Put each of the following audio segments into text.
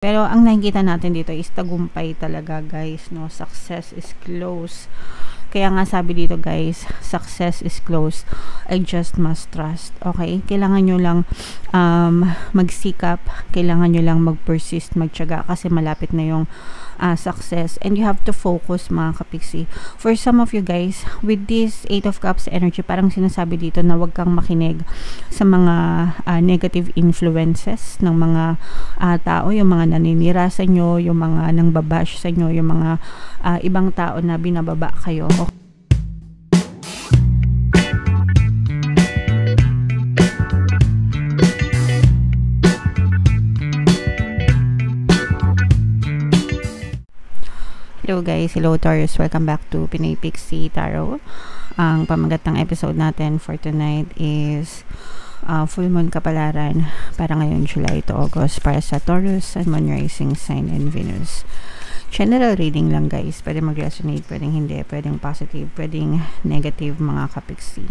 Pero ang nakikita natin dito is tagumpay talaga, guys, no? Success is close. Kaya nga sabi dito, guys, success is close. I just must trust. Okay? Kailangan nyo lang magsikap. Kailangan nyo lang mag-persist, magtiyaga kasi malapit na yung success. And you have to focus, mga kapiksi. For some of you guys, with this 8 of Cups energy, parang sinasabi dito na wag kang makinig sa mga negative influences ng mga tao, yung mga naninira sa inyo, yung mga nangbabash sa inyo, yung mga ibang tao na binababa kayo. Hello guys, hello Taurus, welcome back to Pinay Pixie Tarot. Ang pamagat ng episode natin for tonight is full moon kapalaran para ngayon July to August para sa Taurus, Sun, Moon, Rising Sign, and Venus. General reading lang guys, pwede mag-resonate, pwedeng hindi, pwedeng positive, pwedeng negative, mga kapiksi.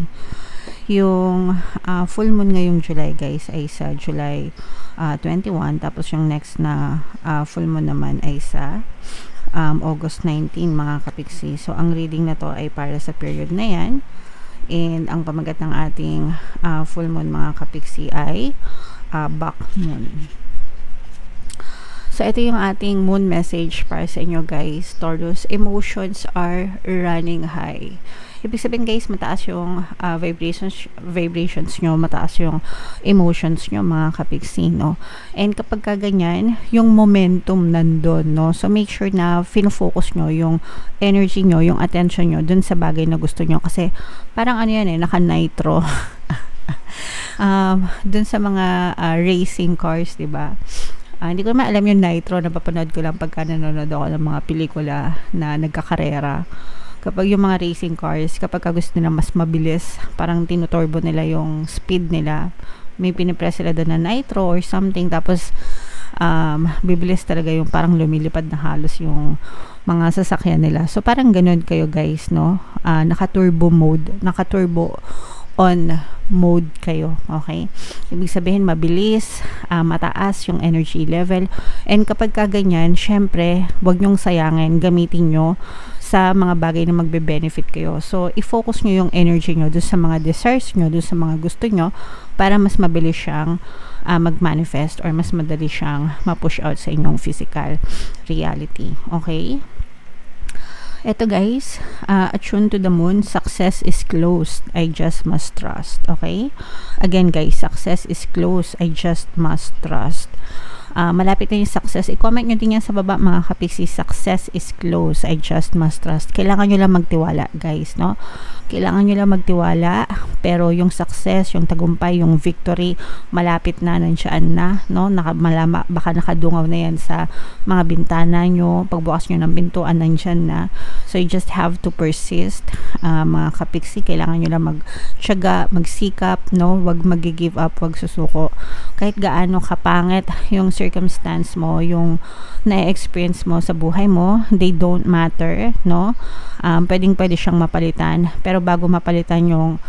Yung full moon ngayong July guys ay sa July 21, tapos yung next na full moon naman ay sa August 19, mga kapiksi. So ang reading na to ay para sa period na yan, and ang pamagat ng ating full moon, mga kapiksi, ay back moon. So, ito yung ating moon message para sa inyo guys, Taurus. Emotions are running high. Ibig sabihin guys, mataas yung vibrations nyo, mataas yung emotions nyo, mga kapiksi, no? And kapag ganyan, yung momentum nandun, no? So, make sure na fino-focus nyo yung energy nyo, yung attention nyo dun sa bagay na gusto nyo. Kasi, parang ano yan naka-nitro. Dun sa mga racing cars, diba? Hindi ko naman alam yung nitro, napapanood ko lang pagka nanonood ako ng mga pelikula na nagkakarera. Kapag yung mga racing cars, kapag gusto nila mas mabilis, parang tinuturbo nila yung speed nila. May pinipress sila doon na nitro or something, tapos bibilis talaga yung parang lumilipad na halos yung mga sasakyan nila. So parang ganun kayo guys, no? Naka-turbo mode, naka-turbo on mode kayo, okay? Ibig sabihin mabilis, mataas yung energy level, and kapag ganyan, syempre wag nyong sayangin, gamitin nyo sa mga bagay na magbe-benefit kayo. So i-focus nyo yung energy nyo dun sa mga desires nyo, dun sa mga gusto nyo, para mas mabilis siyang mag-manifest or mas madali siyang ma-push out sa inyong physical reality, okay? Eto guys, attune to the moon, success is close, I just must trust, okay? Again guys, success is close, I just must trust. Malapit na yung success. I-comment nyo din yan sa baba, mga kapiksi. Success is close, I just must trust. Kailangan nyo lang magtiwala guys, no? Kailangan nyo lang magtiwala, pero yung success, yung tagumpay, yung victory, malapit na, nandiyan na, no? Baka nakadungaw na yan sa mga bintana nyo, pagbukas nyo ng pintuan, nandiyan na. So you just have to persist, mga kapiksi. Kailangan nyo lang magtiyaga, magsikap, no? Wag mag-give up, wag susuko. Kahit gaano kapangit yung circumstance mo, yung na-experience mo sa buhay mo, they don't matter, no? Pwede siyang mapalitan, pero bago mapalitan yung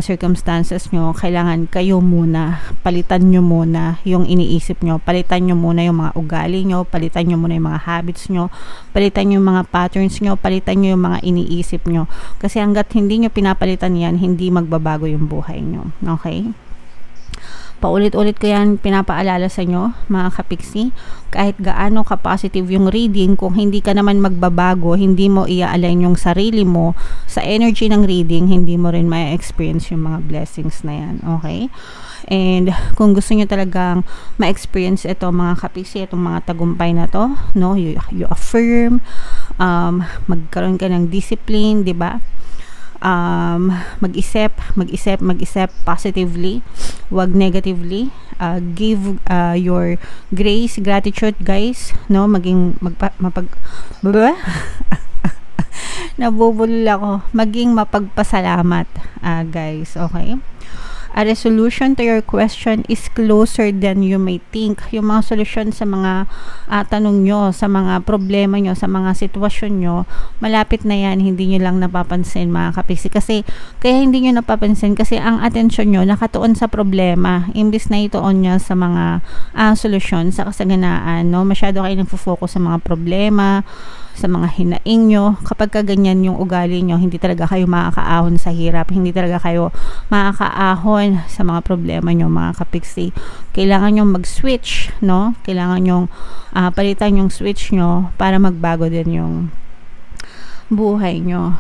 circumstances nyo, kailangan kayo muna, palitan nyo muna yung iniisip nyo, palitan nyo muna yung mga ugali nyo, palitan nyo muna yung mga habits nyo, palitan nyo yung mga patterns nyo, palitan nyo yung mga iniisip nyo, kasi hanggat hindi nyo pinapalitan yan, hindi magbabago yung buhay nyo, okay? Paulit-ulit ko yan pinapaalala sa inyo, mga kapiksi. Kahit gaano ka-positive yung reading, kung hindi ka naman magbabago, hindi mo i-align yung sarili mo sa energy ng reading, hindi mo rin ma-experience yung mga blessings na yan, okay? And kung gusto nyo talagang ma-experience ito, mga kapiksi, itong mga tagumpay na to, no? You affirm, magkaroon ka ng discipline, di ba? Mag-isip positively, wag negatively. Give your grace, gratitude guys, no? Nabubulol ako. Maging mapagpasalamat, guys, okay? A resolution to your question is closer than you may think. Yung mga solusyon sa mga tanong nyo, sa mga problema nyo, sa mga sitwasyon nyo, malapit na yan, hindi nyo lang napapansin mga kapiksi. Kasi, kaya hindi nyo napapansin kasi ang atensyon nyo nakatuon sa problema, imbis na ituon nyo sa mga solusyon, sa kasaganaan, no? Masyado kayo nagfo-focus sa mga problema, sa mga hinaing nyo. Kapag kaganyan yung ugali nyo, hindi talaga kayo makakaahon sa hirap, hindi talaga kayo makakaahon sa mga problema nyo mga kapiksi. Kailangan nyo mag-switch, no? Kailangan nyo palitan yung switch nyo para magbago din yung buhay nyo.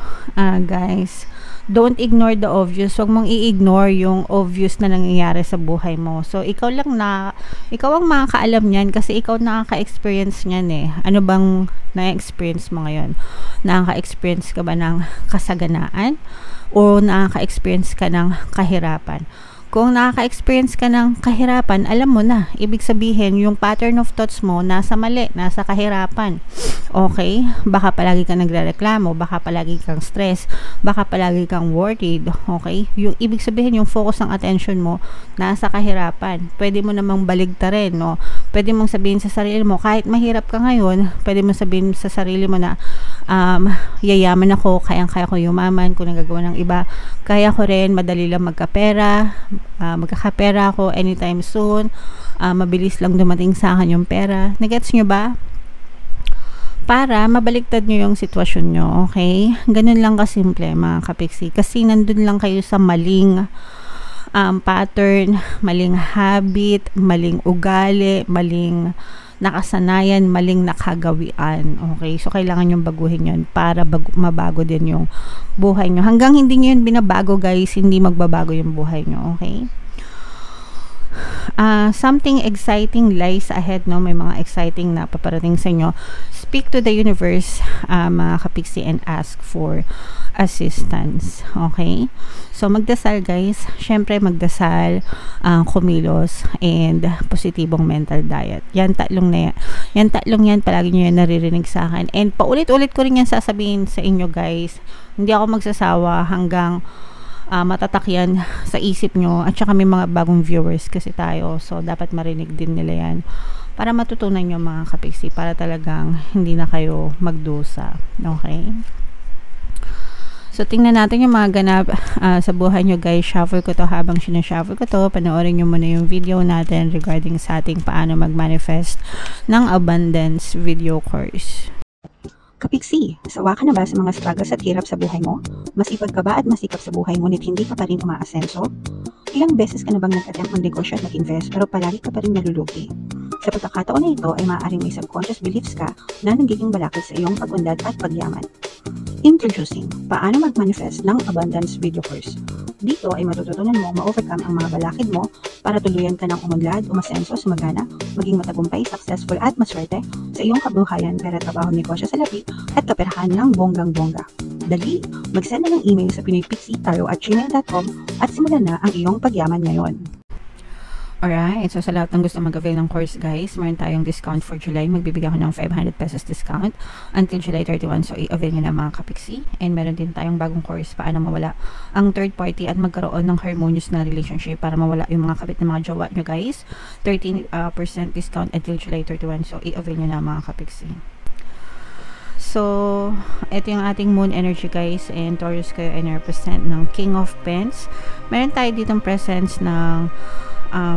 Guys, don't ignore the obvious. Huwag mong i-ignore yung obvious na nangyayari sa buhay mo. So, ikaw ang makakaalam niyan kasi ikaw nakaka-experience niyan eh. Ano bang na-experience mo ngayon? Nakaka-experience ka ba ng kasaganaan? O nakaka-experience ka ng kahirapan? Kung nakaka-experience ka ng kahirapan, alam mo na, ibig sabihin, yung pattern of thoughts mo, nasa mali, nasa kahirapan. Okay? Baka palagi kang nagrereklamo, baka palagi kang stress, baka palagi kang worried. Okay? Yung ibig sabihin, yung focus ng attention mo, nasa kahirapan. Pwede mo namang baligtarin, no? Pwede mong sabihin sa sarili mo, kahit mahirap ka ngayon, pwede mong sabihin sa sarili mo na, yayaman ako, kayang-kaya ko yumaman, kung nagagawa ng iba, kaya ko rin, madali lang magkapera, magkakapera ako anytime soon, mabilis lang dumating sa akin yung pera. Nagets nyo ba? Para mabaliktad nyo yung sitwasyon nyo, okay? Ganun lang kasimple mga kapiksi, kasi nandun lang kayo sa maling pattern, maling habit, maling ugali, maling nakasanayan, maling nakagawian. Okay? So, kailangan yung baguhin yun para mabago din yung buhay nyo. Hanggang hindi nyo yun binabago, guys, hindi magbabago yung buhay nyo. Okay? Something exciting lies ahead, no? May mga exciting na paparating sa inyo. Speak to the universe, mga kapiksi, and ask for assistance. Okay? So, magdasal, guys. Syempre, magdasal, kumilos, and positibong mental diet. Yan tatlong yan, palagi nyo yan naririnig sa akin. And paulit-ulit ko rin yan sasabihin sa inyo, guys. Hindi ako magsasawa hanggang matatak yan sa isip nyo, at saka may mga bagong viewers kasi tayo, so dapat marinig din nila yan para matutunan nyo mga kapiksi, para talagang hindi na kayo magdusa. Okay? So, tingnan natin yung mga ganap sa buhay nyo, guys. Shuffle ko to. Habang sinashuffle ko to, panoorin nyo muna yung video natin regarding sa ating paano mag-manifest ng abundance video course. Kapiksi, sawa ka na ba sa mga struggles at hirap sa buhay mo? Masipag ka ba at masikap sa buhay ngunit hindi ka pa rin umaasenso? Ilang beses ka na bang nag-attempt mag-negosyo at mag-invest pero palagi ka pa rin nalulugi? Sa pagkakataon na ito ay maaaring may subconscious beliefs ka na nagiging balakid sa iyong pag-unlad at pagyaman. Introducing, paano mag-manifest ng abundance video course. Dito ay matututunan mo ma-overcome ang mga balakid mo para tuluyan ka ng umunlad, umasenso, sumagana, maging matagumpay, successful at maswerte sa iyong kabuhayan, pera, trabaho, negosyo sa lapi at kaperahan ng bonggang-bongga. Dali, mag-send na ng email sa pinoypixitaro@gmail.com at simulan na ang iyong pagyaman ngayon. Alright, so sa lahat ng gusto mag-avail ng course, guys, meron tayong discount for July. Magbibigay ako ng 500 pesos discount until July 31. So, i-avail nyo na mga kapiksi. And meron din tayong bagong course, paano mawala ang third party at magkaroon ng harmonious na relationship para mawala yung mga kabit na mga jowa nyo, guys. 13% discount until July 31. So, i-avail nyo na mga kapiksi. So, ito yung ating moon energy, guys, and Taurus kayo ay represent ng King of Pens. Meron tayo ditong presence ng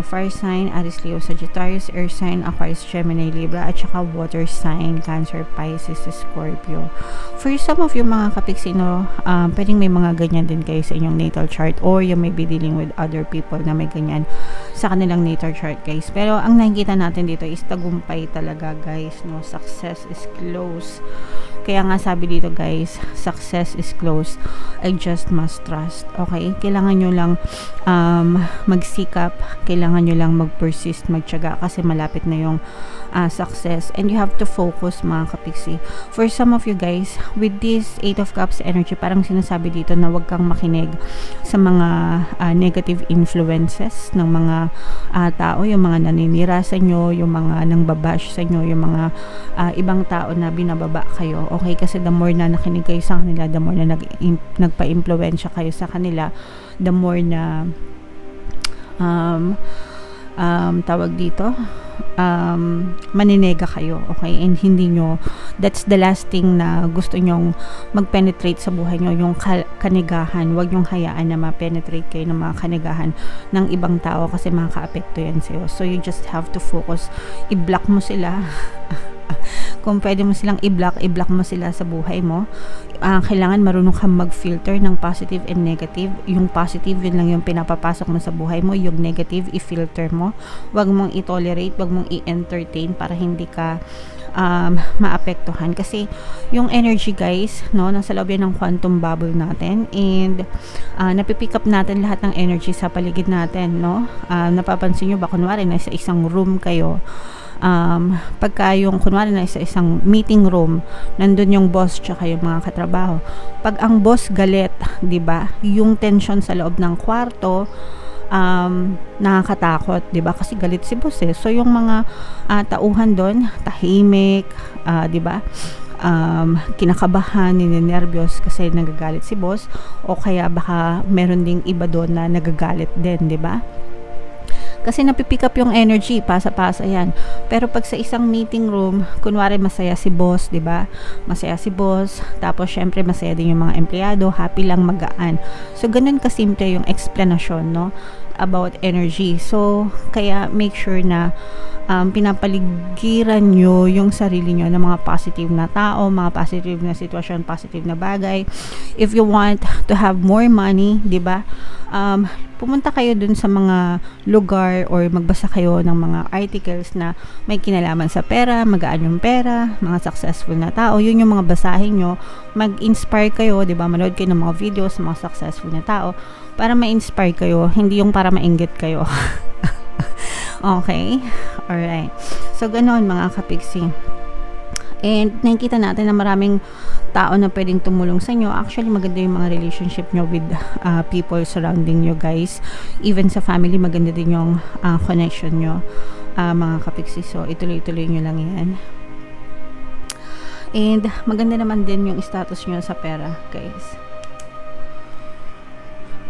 fire sign, Aries, Leo, Sagittarius, air sign, Aquarius, Gemini, Libra, at saka water sign, Cancer, Pisces, Scorpio. For some of you mga kapiksi, no, pwedeng may mga ganyan din kayo sa inyong natal chart, or you may be dealing with other people na may ganyan sa kanilang natal chart, guys. Pero ang nakikita natin dito is tagumpay talaga, guys, no? Success is close. Kaya nga sabi dito, guys, success is close. I just must trust. Okay? Kailangan nyo lang magsikap. Kailangan nyo lang mag-persist, magtiyaga, kasi malapit na yung success. And you have to focus, mga kapiksi. For some of you, guys, with this 8 of Cups energy, parang sinasabi dito na wag kang makinig sa mga negative influences ng mga tao, yung mga naninira sa inyo, yung mga nangbabash sa inyo, yung mga ibang tao na binababa kayo. Okay, kasi the more na nakinig kayo sa kanila, the more na nagpa-impluwensya kayo sa kanila, the more na tawag dito, maninega kayo, okay? And hindi nyo, that's the last thing na gusto nyong mag-penetrate sa buhay nyo, yung kanigahan. Huwag nyong hayaan na ma-penetrate kayo ng mga kanigahan ng ibang tao kasi makaka-apekto yan sa'yo. So you just have to focus, i-block mo sila. Kung pwede mo silang i-block mo sila sa buhay mo. Kailangan marunong kang mag-filter ng positive and negative. Yung positive, yun lang yung pinapapasok mo sa buhay mo. Yung negative, i-filter mo. Huwag mong i-tolerate, huwag mong i-entertain para hindi ka maapektuhan. Kasi yung energy, guys, no, nasa loob yan ng quantum bubble natin, and napipick up natin lahat ng energy sa paligid natin, no. Napapansin nyo ba, kunwari na sa isang room kayo, pagka yung kunwari na sa isang meeting room, nandun yung boss tsaka yung mga katrabaho. Pag ang boss galit, 'di ba? Yung tension sa loob ng kwarto, nakakatakot, 'di ba? Kasi galit si boss eh. So yung mga tauhan doon, tahimik, 'di ba? Kinakabahan, ninenervyos kasi nagagalit si boss, o kaya baka meron ding iba doon na nagagalit din, 'di ba? Kasi napipick up yung energy, pasa-pasa yan. Pero pag sa isang meeting room, kunwari masaya si boss, 'di ba? Masaya si boss, tapos syempre masaya din yung mga empleyado, happy lang, magaan. So ganun kasimple yung explanation, no, about energy. So kaya make sure na pinapaligiran nyo yung sarili nyo ng mga positive na tao, mga positive na sitwasyon, positive na bagay. If you want to have more money, 'di ba? Pumunta kayo dun sa mga lugar or magbasa kayo ng mga articles na may kinalaman sa pera, magaan yung pera, mga successful na tao. Yun yung mga basahin nyo. Mag-inspire kayo, 'di ba? Manood kayo ng mga videos ng mga successful na tao para ma-inspire kayo, hindi yung para mainggit kayo. Okay? Alright. So, ganon mga kapiksi. And nakikita natin na maraming tao na pwedeng tumulong sa inyo. Actually, maganda yung mga relationship nyo with people surrounding you, guys. Even sa family, maganda din yung connection nyo, mga kapiksi. So, ituloy-tuloy nyo lang yan. And maganda naman din yung status nyo sa pera, guys.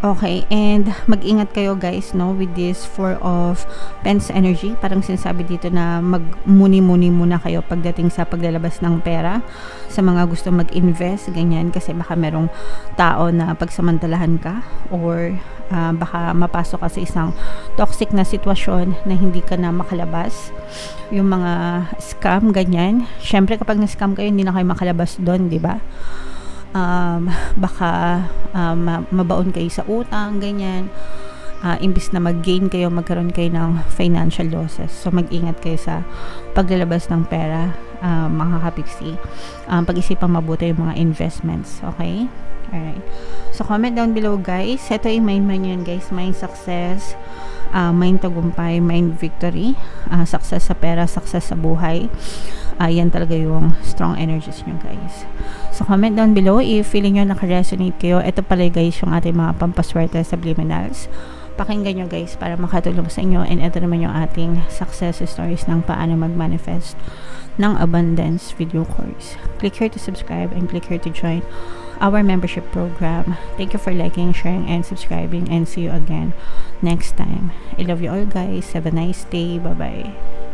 Okay, and mag-ingat kayo, guys, no, with this Four of Pens energy. Parang sinasabi dito na mag-muni-muni muna kayo pagdating sa paglalabas ng pera sa mga gusto mag-invest, ganyan, kasi baka merong tao na pagsamantalahan ka, or baka mapasok ka sa isang toxic na sitwasyon na hindi ka na makalabas. Yung mga scam, ganyan. Syempre kapag na-scam kayo, hindi na kayo makalabas doon, di ba? Baka mabaon kayo sa utang, ganyan. Imbis na mag-gain kayo, magkaroon kayo ng financial losses. So mag-ingat kayo sa paglalabas ng pera, mga kapiksi. Pag-isipang mabuti yung mga investments, okay? Alright. So comment down below, guys. Ito yung mind yun, guys. Mind success, mind tagumpay, mind victory, success sa pera, success sa buhay. Yan talaga yung strong energies nyo, guys. So comment down below if feeling nyo naka-resonate kayo. Ito pala, guys, yung ating mga pampaswerte subliminals. Pakinggan nyo, guys, para makatulong sa inyo. And ito naman yung ating success stories ng paano mag-manifest ng abundance video course. Click here to subscribe and click here to join our membership program. Thank you for liking, sharing, and subscribing, and see you again next time. I love you all, guys. Have a nice day. Bye-bye.